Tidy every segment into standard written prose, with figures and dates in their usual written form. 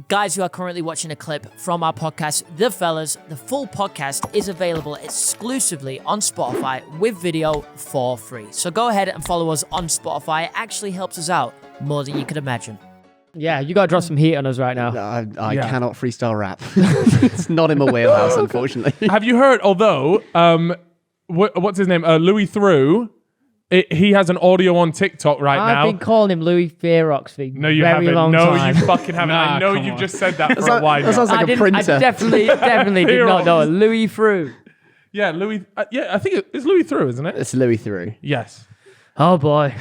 Guys, you are currently watching a clip from our podcast, The Fellas. The full podcast is available exclusively on Spotify with video for free. So go ahead and follow us on Spotify. It actually helps us out more than you could imagine. Yeah, you got to drop some heat on us right now. I cannot freestyle rap. It's not in my wheelhouse, unfortunately. Have you heard, although, what's his name? Louis Theroux, he has an audio on TikTok now. I've been calling him Louis Fearox for No, you very haven't. long No, time. you fucking haven't. I know you just said that for a while. That sounds like a printer. I definitely did not know. Louis Theroux. Yeah, Louis. I think it's Louis Theroux, isn't it? It's Louis Theroux. Yes. Oh, boy.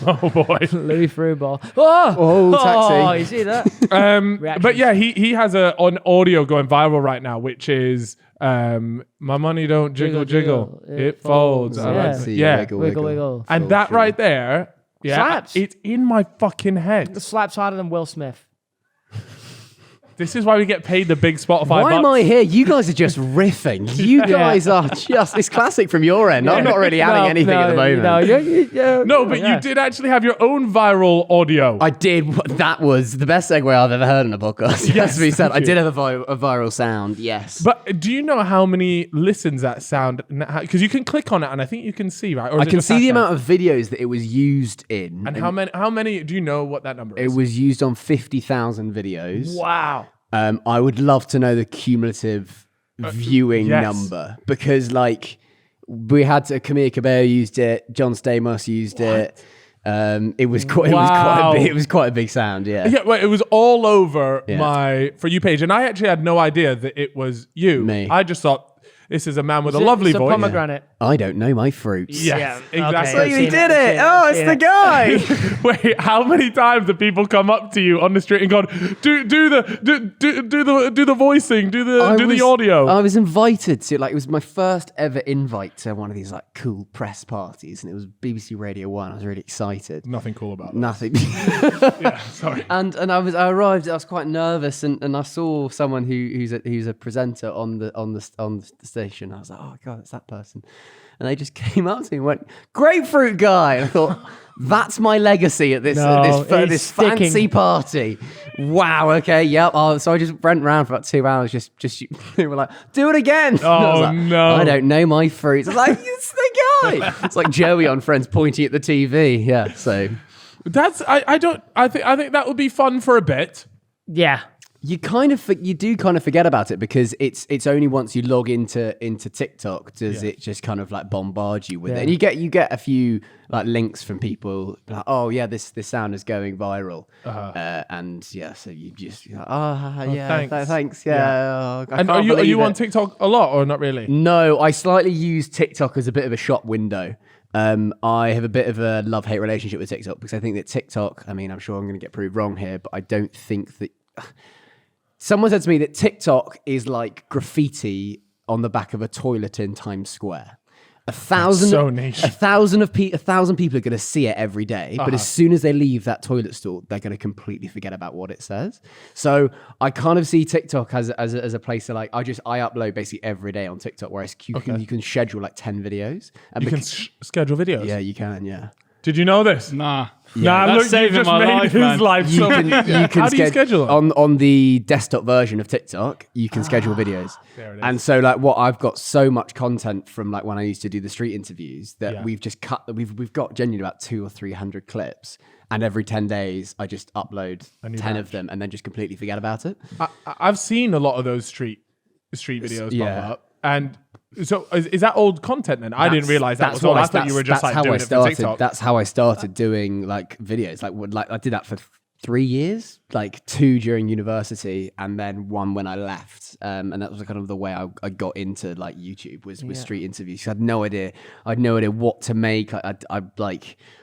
Oh, boy. Louis Theroux ball. Oh, taxi. Oh, you see that? But yeah, he has an audio going viral right now, which is my money don't jiggle, it folds. Yeah. I like See it. you Yeah. Wiggle. And that right there, Slaps. it's in my fucking head. The slaps harder than Will Smith. This is why we get paid the big Spotify Why am bucks. I here? You guys are just riffing. You guys are just... It's classic from your end. I'm not really adding anything at the moment. No, but you did actually have your own viral audio. I did. That was the best segue I've ever heard in a podcast. Yes, to be said. I did have a viral sound, yes. But do you know how many listens that sound? Because you can click on it and I think you can see, right? Or is I it can just see the hashtag? amount of videos that it was used in. And how many? Do you know what that number is? It was used on 50,000 videos. Wow. I would love to know the cumulative viewing yes. number because, like, we had Camille Cabello used it, John Stamos used it. It was quite a big sound. Yeah. Yeah, well, it was all over Yeah. my For You page, and I actually had no idea that it was you. Me. I just thought this is a man with a lovely it's voice. a pomegranate. I don't know my fruits. Yes, Yeah, exactly. okay. So you did it. Oh, it's the guy. Wait, how many times do people come up to you on the street and go, do the voicing, do the audio? I was invited to, like, it was my first ever invite to one of these like cool press parties, and it was BBC Radio 1. I was really excited. Nothing cool about that. Nothing. Yeah, sorry. And I arrived. I was quite nervous, and I saw someone who's a presenter on the station. I was like, oh god, it's that person. And they just came up to me and went, "Grapefruit guy." And I thought, that's my legacy at this it's fancy sticking. party. Wow. Okay. Yep. Oh, so I just went around for about 2 hours. Just they were like, "Do it again." And I was like, no. I don't know my fruits. I was like, it's the guy. It's like Joey on Friends pointing at the TV. Yeah. So That's I think that would be fun for a bit. Yeah. you do kind of forget about it because it's only once you log into TikTok does it just kind of like bombard you with it. And you get a few like links from people like, oh yeah, this sound is going viral, and yeah, so you just thanks yeah. And are you on TikTok a lot or not really? No, I slightly use TikTok as a bit of a shop window. I have a bit of a love-hate relationship with TikTok because I think that TikTok, I mean, I'm sure I'm going to get proved wrong here, but I don't think that... Someone said to me that TikTok is like graffiti on the back of a toilet in Times Square. A thousand people are going to see it every day, but as soon as they leave that toilet stall, they're going to completely forget about what it says. So I kind of see TikTok as a place to like, I upload basically every day on TikTok, whereas you can schedule like 10 videos. And You can schedule videos? Yeah, you can, yeah. Did you know this? Nah. Nah, That's look, you saving just my made life, his man. life You so... can How do you schedule it? on the desktop version of TikTok, you can schedule videos. There it is. And so like what I've got so much content from like when I used to do the street interviews that we've just we've got genuinely about 200 or 300 clips, and every 10 days I just upload 10 of them and then just completely forget about it. I've seen a lot of those street videos pop up, and so is that old content then? I didn't realize that was old. I thought you were just like doing it for TikTok. That's how I started doing like videos. Like I did that for 3 years, like 2 during university and then 1 when I left. And that was kind of the way I got into like YouTube was street interviews. I had no idea what to make. I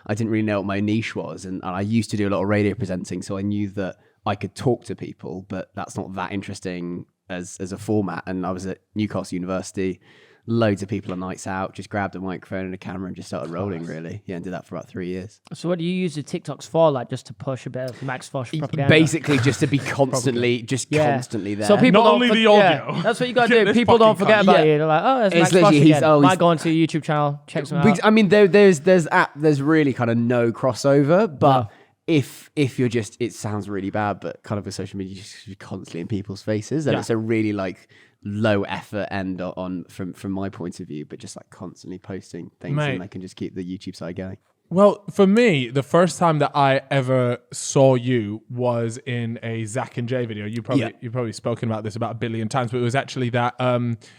didn't really know what my niche was, and I used to do a lot of radio presenting, so I knew that I could talk to people, but that's not that interesting as a format. And I was at Newcastle University, loads of people on nights out, just grabbed a microphone and a camera and just started rolling, really. Yeah, and did that for about 3 years. So what do you use the TikToks for? Like just to push a bit of Max Fosh propaganda? Basically just to be constantly there. So people Not don't only the audio. Yeah, that's what you got to Get do. this People don't fucking forget cunt. about you. They're like, oh, there's It's Max Fosh literally- again. Might go onto your YouTube channel, check some out. I mean, there's really kind of no crossover, but if you're just, it sounds really bad, but kind of with social media, you're just constantly in people's faces, and it's a really like low effort end on from my point of view, but just like constantly posting things, and I can just keep the YouTube side going. Well, for me, the first time that I ever saw you was in a Zach and Jay video. You've probably spoken about this about a billion times, but it was actually that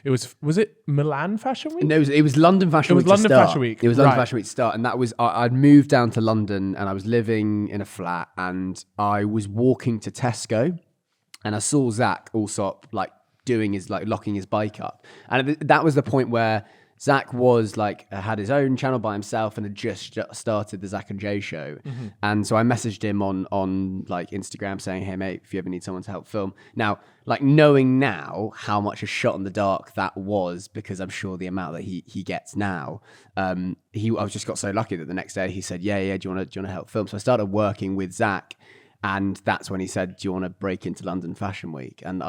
was it Milan Fashion Week? No, it was London Fashion Week. It was London Fashion Week. It was London Fashion Week to start, and that was I'd moved down to London, and I was living in a flat, and I was walking to Tesco, and I saw Zach Alsop like doing his like locking his bike up, and that was the point where Zach was like had his own channel by himself and had just started the Zach and Jay show. And so I messaged him on like Instagram saying, hey mate, if you ever need someone to help film. Now, like knowing now how much a shot in the dark that was, because I'm sure the amount that he gets now, I just got so lucky that the next day he said, yeah, do you want to help film? So I started working with Zach, and that's when he said, do you want to break into London Fashion Week? And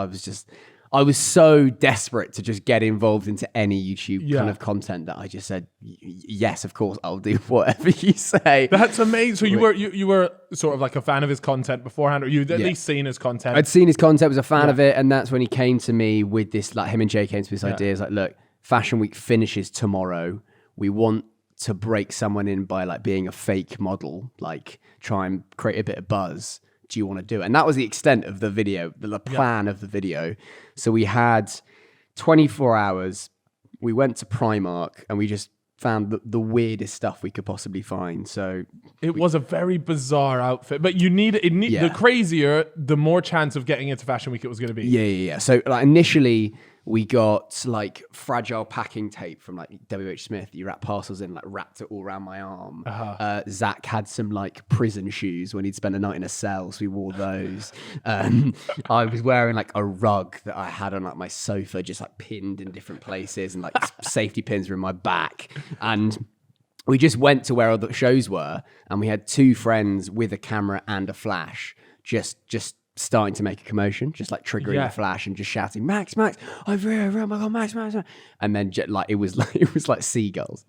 I was so desperate to just get involved into any YouTube kind of content that I just said, yes, of course, I'll do whatever you say. That's amazing. So you were sort of like a fan of his content beforehand, or you'd at least seen his content? I'd seen his content, was a fan of it, and that's when he came to me with this, like him and Jay came to this idea. It's like, look, Fashion Week finishes tomorrow. We want to break someone in by like being a fake model, like try and create a bit of buzz. Do you want to do it? And that was the extent of the video, the plan of the video. So we had 24 hours. We went to Primark and we just found the weirdest stuff we could possibly find. So it was a very bizarre outfit, but the crazier, the more chance of getting into Fashion Week it was going to be. Yeah. So like initially we got like fragile packing tape from like WH Smith. You wrap parcels in, like wrapped it all around my arm. Zach had some like prison shoes when he'd spent a night in a cell, so we wore those. I was wearing like a rug that I had on like my sofa, just like pinned in different places, and like safety pins were in my back. And we just went to where all the shows were, and we had two friends with a camera and a flash, just starting to make a commotion, just like triggering the flash and just shouting, Max, over here, oh my God, Max. And then like it was like seagulls.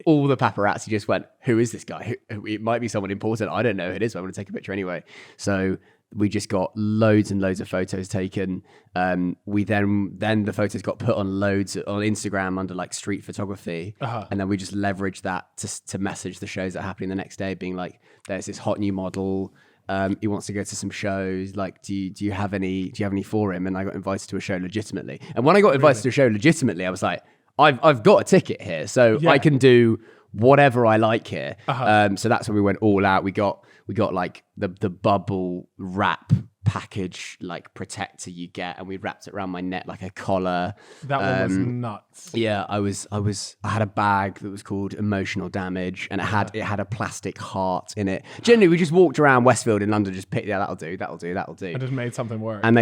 All the paparazzi just went, who is this guy? It might be someone important. I don't know who it is, but I'm going to take a picture anyway. So we just got loads and loads of photos taken. We then the photos got put on loads on Instagram under like street photography. And then we just leveraged that to message the shows that are happening the next day, being like, there's this hot new model. He wants to go to some shows. Like, do you have any for him? And I got invited to a show legitimately. And when I got invited to a show legitimately, I was like, I've got a ticket here, so I can do whatever I like here. So that's when we went all out. We got like the bubble wrap package like protector you get, and we wrapped it around my neck like a collar. That one was nuts. Yeah, I had a bag that was called Emotional Damage, and it had a plastic heart in it. Generally, we just walked around Westfield in London, just picked, that'll do. And just made something work. And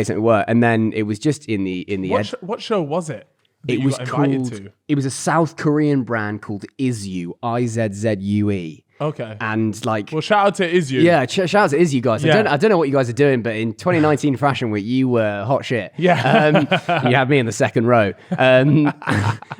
then it was just in the what show was it? It was called. It was a South Korean brand called Izzue, Izzue. Okay. And like, well, shout out to Izzue. Yeah, shout out to Izzue guys. I don't know what you guys are doing, but in 2019 Fashion Week, you were hot shit. Yeah. You had me in the second row, and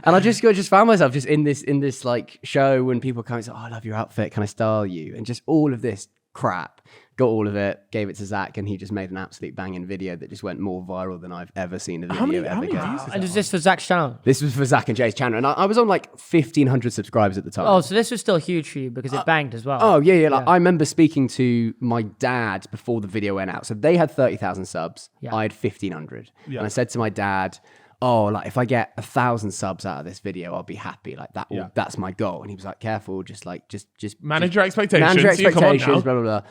I just found myself just in this like show when people come and say, "Oh, I love your outfit. Can I style you?" And just all of this crap. Got all of it, gave it to Zach, and he just made an absolute banging video that just went more viral than I've ever seen a video ever go. And is this for Zach's channel? This was for Zach and Jay's channel, and I was on like 1,500 subscribers at the time. Oh, so this was still huge for you because it banged as well. Oh, yeah. Like, I remember speaking to my dad before the video went out. So they had 30,000 subs. Yeah. I had 1,500. Yeah. And I said to my dad, oh, like if I get 1,000 subs out of this video, I'll be happy. Like that's my goal. And he was like, careful, just manage your expectations. Manage your expectations, blah, blah, blah.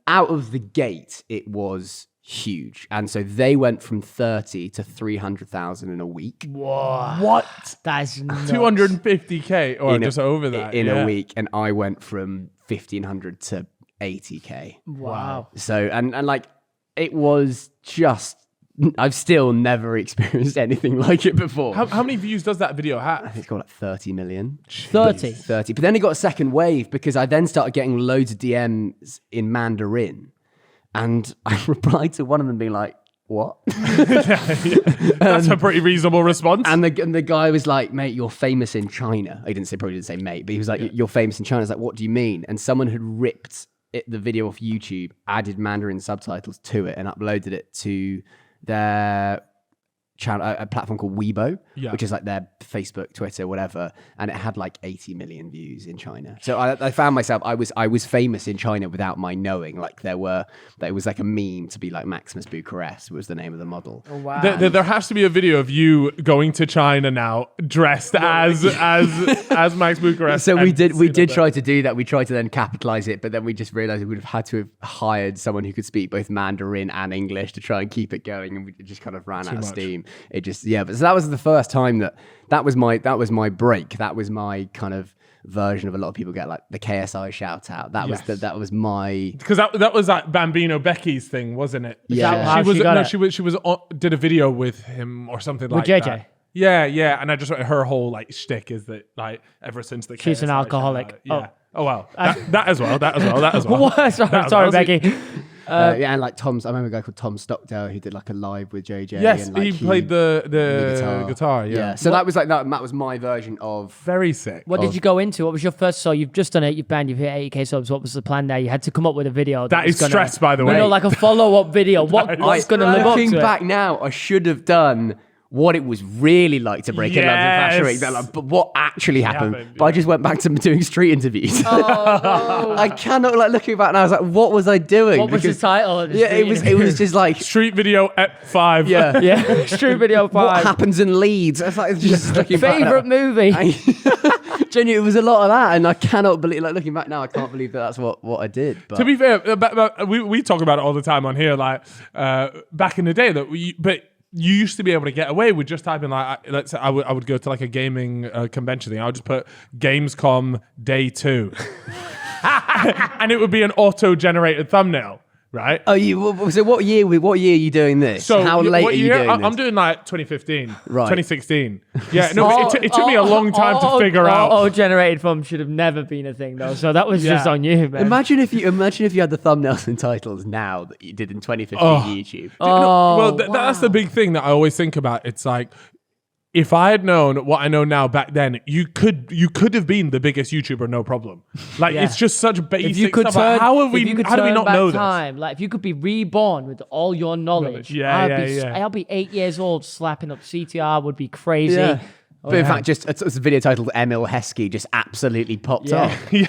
Out of the gate, it was huge. And so they went from 30 to 300,000 in a week. Whoa. What? That's nuts. 250K or just over that. In a week. And I went from 1,500 to 80K. Wow. So, and like, it was just, I've still never experienced anything like it before. How many views does that video have? I think it's got like 30 million. 30? 30. But then it got a second wave because I then started getting loads of DMs in Mandarin. And I replied to one of them being like, what? That's a pretty reasonable response. And the guy was like, mate, you're famous in China. He probably didn't say mate, but he was like, you're famous in China. I was like, what do you mean? And someone had ripped the video off YouTube, added Mandarin subtitles to it, and uploaded it to their channel, a platform called Weibo, which is like their Facebook, Twitter, whatever, and it had like 80 million views in China. So I found myself, I was famous in China without my knowing. Like it was like a meme to be like Maximus Bucharest was the name of the model. Oh, wow. There has to be a video of you going to China now, dressed as Max Bucharest. So we did try to do that. We tried to then capitalize it, but then we just realized we would have had to have hired someone who could speak both Mandarin and English to try and keep it going, and we just kind of ran out of steam. It just but so that was the first time that was my break. That was my kind of version of a lot of people get like the KSI shout out. That was my, because that was like Bambino Becky's thing, wasn't it? Yeah. She was did a video with him or something like JJ. that. Yeah, and I just her whole like shtick is that like ever since the She's an KSI alcoholic. yeah. Oh wow, that as well. What? Sorry, Becky. and like I remember a guy called Tom Stockdale who did like a live with JJ. Yes, and, like, he played the guitar. Yeah. So that was like that was my version of Very sick. What did you go into? What was your first? So you've just done it. You've banned. You've hit 80K subs. What was the plan there? You had to come up with a video. That is stress, by the way. Like a follow-up video. What's going to live up to Looking it? back now, I should have done what it was really like to break in love with Fashion Week. But what actually happened? But I just went back to doing street interviews. I cannot, like, looking back now, I was like, what was I doing? What was the title? Of the it was just like Street video at 5. yeah, street video 5. what happens in Leeds. It's like just looking back Favorite now. movie. Genuinely, it was a lot of that, and I cannot believe. Like looking back now, I can't believe that's what I did. But To be fair, we talk about it all the time on here. Like back in the day, but you used to be able to get away with just typing like, let's say I would go to like a gaming convention thing. I would just put Gamescom Day 2, and it would be an auto-generated thumbnail. Right. Oh, so what year are you doing this? So how late are you doing this? I'm doing like 2015, Right. 2016. Yeah, no, but it took me a long time to figure out. Auto-generated from should have never been a thing though. So that was just on you, man. Imagine if you had the thumbnails and titles now that you did in 2015 YouTube. That's the big thing that I always think about. It's like, if I had known what I know now back then, you could have been the biggest YouTuber, no problem. Like it's just such basic if you could stuff. Like, how do we not know time, this? Like if you could be reborn with all your knowledge, I'll be 8 years old slapping up CTR would be crazy. Yeah. But in fact, just it's a video titled Emil Heskey just absolutely popped up. Yeah.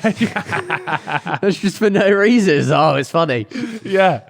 That's just for no reason. Oh, it's funny. Yeah.